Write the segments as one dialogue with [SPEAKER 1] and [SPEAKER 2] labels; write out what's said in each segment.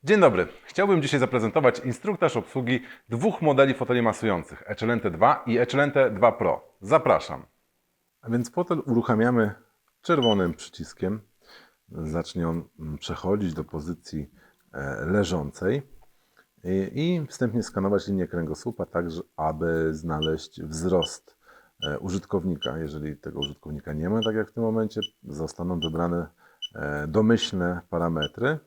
[SPEAKER 1] Dzień dobry. Chciałbym dzisiaj zaprezentować instruktaż obsługi dwóch modeli foteli masujących Echelente 2 i Echelente 2 Pro. Zapraszam. A więc fotel uruchamiamy czerwonym przyciskiem. Zacznie on przechodzić do pozycji leżącej i wstępnie skanować linię kręgosłupa, tak aby znaleźć wzrost użytkownika. Jeżeli tego użytkownika nie ma, tak jak w tym momencie, zostaną wybrane domyślne parametry.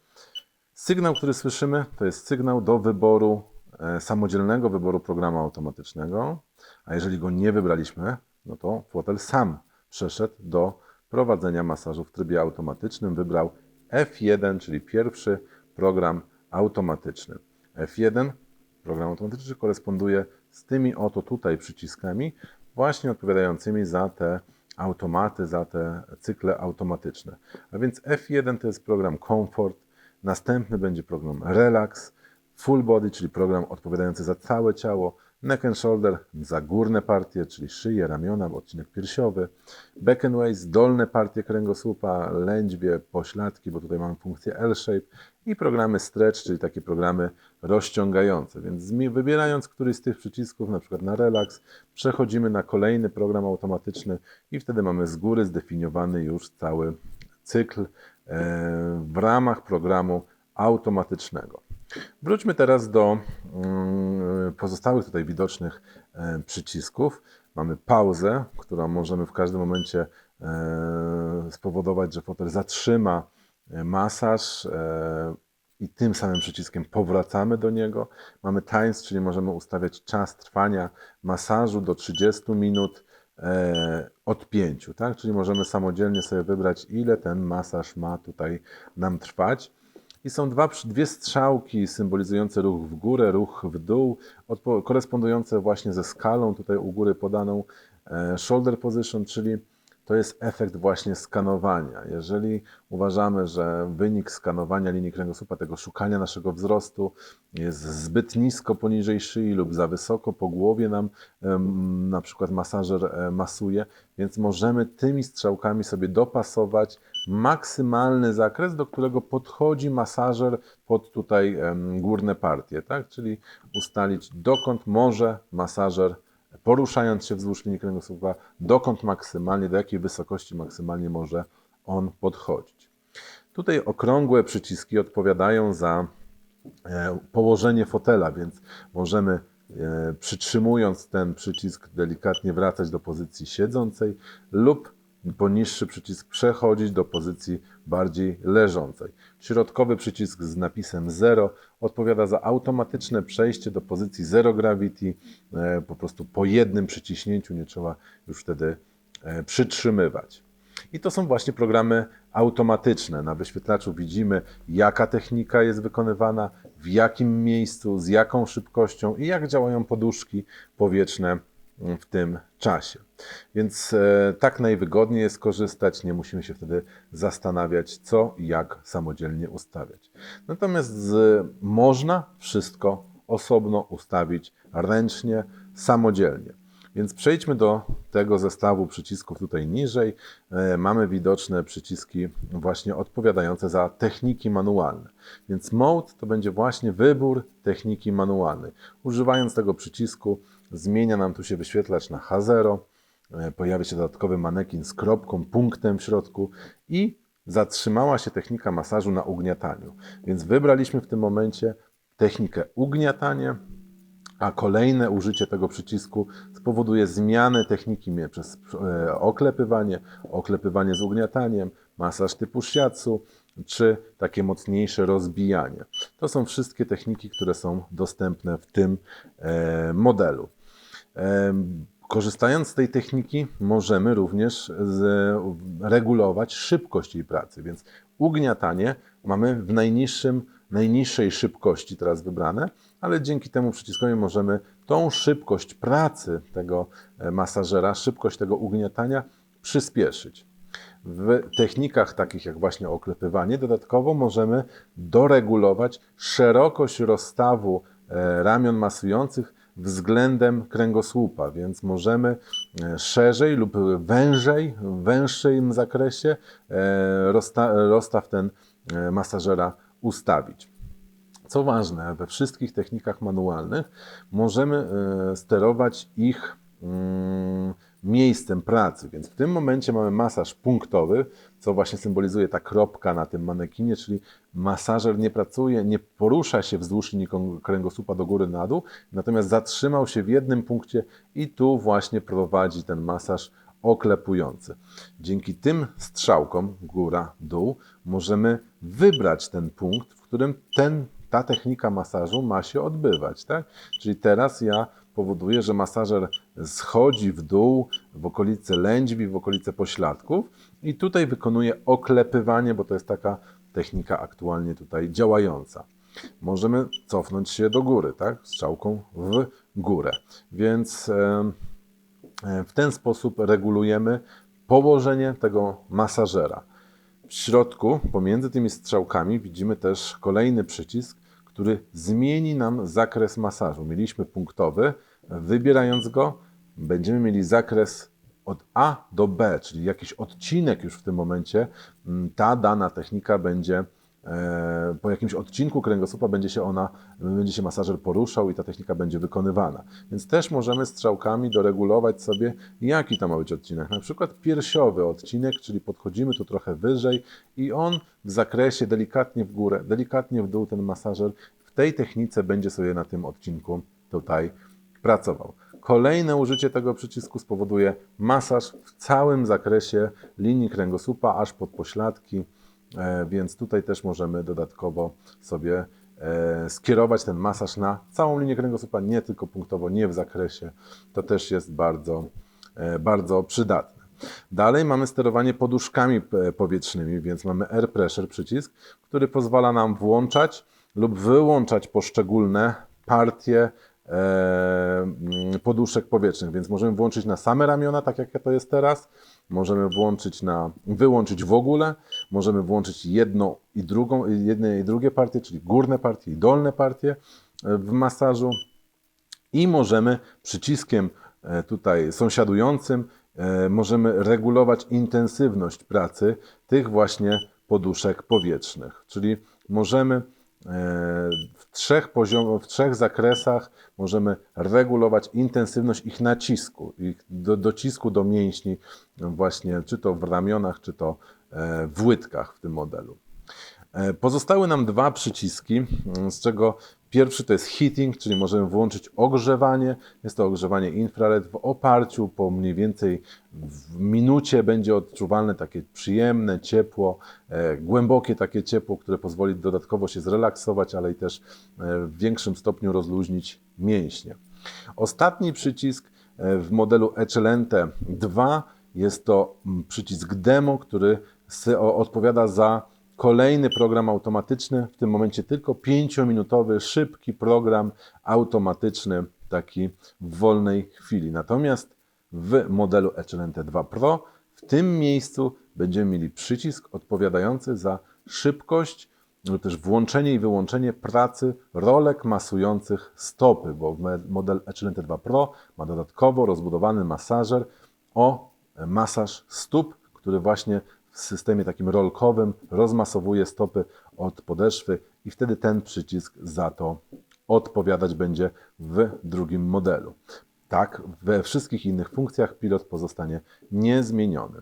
[SPEAKER 1] Sygnał, który słyszymy, to jest sygnał do wyboru, samodzielnego wyboru programu automatycznego, a jeżeli go nie wybraliśmy, no to fotel sam przeszedł do prowadzenia masażu w trybie automatycznym. Wybrał F1, czyli pierwszy program automatyczny. F1, program automatyczny, koresponduje z tymi oto tutaj przyciskami, właśnie odpowiadającymi za te automaty, za te cykle automatyczne. A więc F1 to jest program Comfort, następny będzie program Relax, Full Body, czyli program odpowiadający za całe ciało, Neck and Shoulder za górne partie, czyli szyję, ramiona, odcinek piersiowy, Back and Waist, dolne partie kręgosłupa, lędźwie, pośladki, bo tutaj mamy funkcję L-shape i programy Stretch, czyli takie programy rozciągające. Więc wybierając któryś z tych przycisków, na przykład na Relax, przechodzimy na kolejny program automatyczny i wtedy mamy z góry zdefiniowany już cały cykl w ramach programu automatycznego. Wróćmy teraz do pozostałych tutaj widocznych przycisków. Mamy pauzę, którą możemy w każdym momencie spowodować, że fotel zatrzyma masaż i tym samym przyciskiem powracamy do niego. Mamy times, czyli możemy ustawiać czas trwania masażu do 30 minut od 5, tak? Czyli możemy samodzielnie sobie wybrać, ile ten masaż ma tutaj nam trwać. I są dwie strzałki symbolizujące ruch w górę, ruch w dół, korespondujące właśnie ze skalą tutaj u góry podaną shoulder position, czyli to jest efekt właśnie skanowania. Jeżeli uważamy, że wynik skanowania linii kręgosłupa, tego szukania naszego wzrostu jest zbyt nisko poniżej szyi lub za wysoko po głowie nam na przykład masażer masuje, więc możemy tymi strzałkami sobie dopasować maksymalny zakres, do którego podchodzi masażer pod tutaj górne partie, tak? Czyli ustalić, dokąd może masażer, poruszając się wzdłuż linii kręgosłupa, dokąd maksymalnie, do jakiej wysokości maksymalnie może on podchodzić. Tutaj okrągłe przyciski odpowiadają za położenie fotela, więc możemy przytrzymując ten przycisk delikatnie wracać do pozycji siedzącej lub poniższy przycisk przechodzić do pozycji bardziej leżącej. Środkowy przycisk z napisem 0 odpowiada za automatyczne przejście do pozycji Zero Gravity, po prostu po jednym przyciśnięciu, nie trzeba już wtedy przytrzymywać. I to są właśnie programy automatyczne. Na wyświetlaczu widzimy, jaka technika jest wykonywana, w jakim miejscu, z jaką szybkością i jak działają poduszki powietrzne w tym czasie. Więc tak najwygodniej jest korzystać, nie musimy się wtedy zastanawiać, co i jak samodzielnie ustawiać. Natomiast można wszystko osobno ustawić ręcznie, samodzielnie. Więc przejdźmy do tego zestawu przycisków tutaj niżej. Mamy widoczne przyciski właśnie odpowiadające za techniki manualne. Więc Mode to będzie właśnie wybór techniki manualnej. Używając tego przycisku zmienia nam tu się wyświetlacz na H0, pojawia się dodatkowy manekin z kropką, punktem w środku i zatrzymała się technika masażu na ugniataniu. Więc wybraliśmy w tym momencie technikę ugniatanie, a kolejne użycie tego przycisku spowoduje zmianę techniki przez oklepywanie z ugniataniem, masaż typu shiatsu, czy takie mocniejsze rozbijanie. To są wszystkie techniki, które są dostępne w tym modelu. Korzystając z tej techniki możemy również regulować szybkość jej pracy, więc ugniatanie mamy w najniższej szybkości teraz wybrane, ale dzięki temu przyciskowi możemy tą szybkość pracy tego masażera, szybkość tego ugniatania przyspieszyć. W technikach takich jak właśnie oklepywanie dodatkowo możemy doregulować szerokość rozstawu ramion masujących względem kręgosłupa, więc możemy szerzej lub w węższym zakresie rozstaw ten masażera ustawić. Co ważne, we wszystkich technikach manualnych możemy sterować ich miejscem pracy, więc w tym momencie mamy masaż punktowy, co właśnie symbolizuje ta kropka na tym manekinie, czyli masażer nie pracuje, nie porusza się wzdłuż linii kręgosłupa do góry na dół, natomiast zatrzymał się w jednym punkcie i tu właśnie prowadzi ten masaż oklepujący. Dzięki tym strzałkom góra, dół możemy wybrać ten punkt, w którym ta technika masażu ma się odbywać. Tak? Czyli teraz ja powoduję, że masażer schodzi w dół w okolice lędźwi, w okolice pośladków i tutaj wykonuje oklepywanie, bo to jest taka technika aktualnie tutaj działająca. Możemy cofnąć się do góry, tak? Strzałką w górę. Więc w ten sposób regulujemy położenie tego masażera. W środku, pomiędzy tymi strzałkami, widzimy też kolejny przycisk, który zmieni nam zakres masażu. Mieliśmy punktowy, wybierając go, będziemy mieli zakres od A do B, czyli jakiś odcinek już w tym momencie ta dana technika będzie, po jakimś odcinku kręgosłupa będzie się masażer poruszał i ta technika będzie wykonywana. Więc też możemy strzałkami doregulować sobie, jaki to ma być odcinek. Na przykład piersiowy odcinek, czyli podchodzimy tu trochę wyżej i on w zakresie delikatnie w górę, delikatnie w dół ten masażer w tej technice będzie sobie na tym odcinku tutaj pracował. Kolejne użycie tego przycisku spowoduje masaż w całym zakresie linii kręgosłupa aż pod pośladki, więc tutaj też możemy dodatkowo sobie skierować ten masaż na całą linię kręgosłupa, nie tylko punktowo, nie w zakresie. To też jest bardzo przydatne. Dalej mamy sterowanie poduszkami powietrznymi, więc mamy Air Pressure przycisk, który pozwala nam włączać lub wyłączać poszczególne partie poduszek powietrznych, więc możemy włączyć na same ramiona, tak jak to jest teraz, możemy wyłączyć w ogóle, możemy włączyć jedne i drugie partie, czyli górne partie i dolne partie w masażu i możemy przyciskiem tutaj sąsiadującym możemy regulować intensywność pracy tych właśnie poduszek powietrznych, czyli możemy w trzech zakresach możemy regulować intensywność ich nacisku, ich docisku do mięśni właśnie czy to w ramionach, czy to w łydkach w tym modelu. Pozostały nam dwa przyciski, z czego pierwszy to jest heating, czyli możemy włączyć ogrzewanie. Jest to ogrzewanie infrared w oparciu po mniej więcej w minucie będzie odczuwalne takie przyjemne ciepło, głębokie takie ciepło, które pozwoli dodatkowo się zrelaksować, ale i też w większym stopniu rozluźnić mięśnie. Ostatni przycisk w modelu Eccelente 2 jest to przycisk demo, który odpowiada za kolejny program automatyczny, w tym momencie tylko 5-minutowy, szybki program automatyczny, taki w wolnej chwili. Natomiast w modelu Eccelente 2 Pro w tym miejscu będziemy mieli przycisk odpowiadający za szybkość lub też włączenie i wyłączenie pracy rolek masujących stopy, bo model Eccelente 2 Pro ma dodatkowo rozbudowany masażer o masaż stóp, który właśnie w systemie takim rolkowym rozmasowuje stopy od podeszwy i wtedy ten przycisk za to odpowiadać będzie w drugim modelu. Tak, we wszystkich innych funkcjach pilot pozostanie niezmieniony.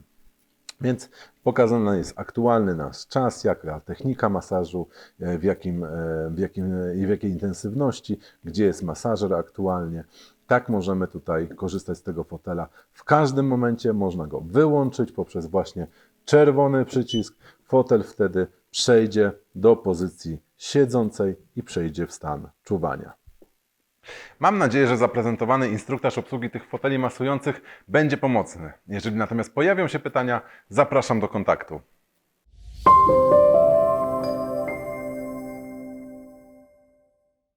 [SPEAKER 1] Więc pokazany jest aktualny nasz czas, jaka technika masażu, w jakiej intensywności, gdzie jest masażer aktualnie. Tak możemy tutaj korzystać z tego fotela. W każdym momencie można go wyłączyć poprzez właśnie czerwony przycisk. Fotel wtedy przejdzie do pozycji siedzącej i przejdzie w stan czuwania. Mam nadzieję, że zaprezentowany instruktaż obsługi tych foteli masujących będzie pomocny. Jeżeli natomiast pojawią się pytania, zapraszam do kontaktu.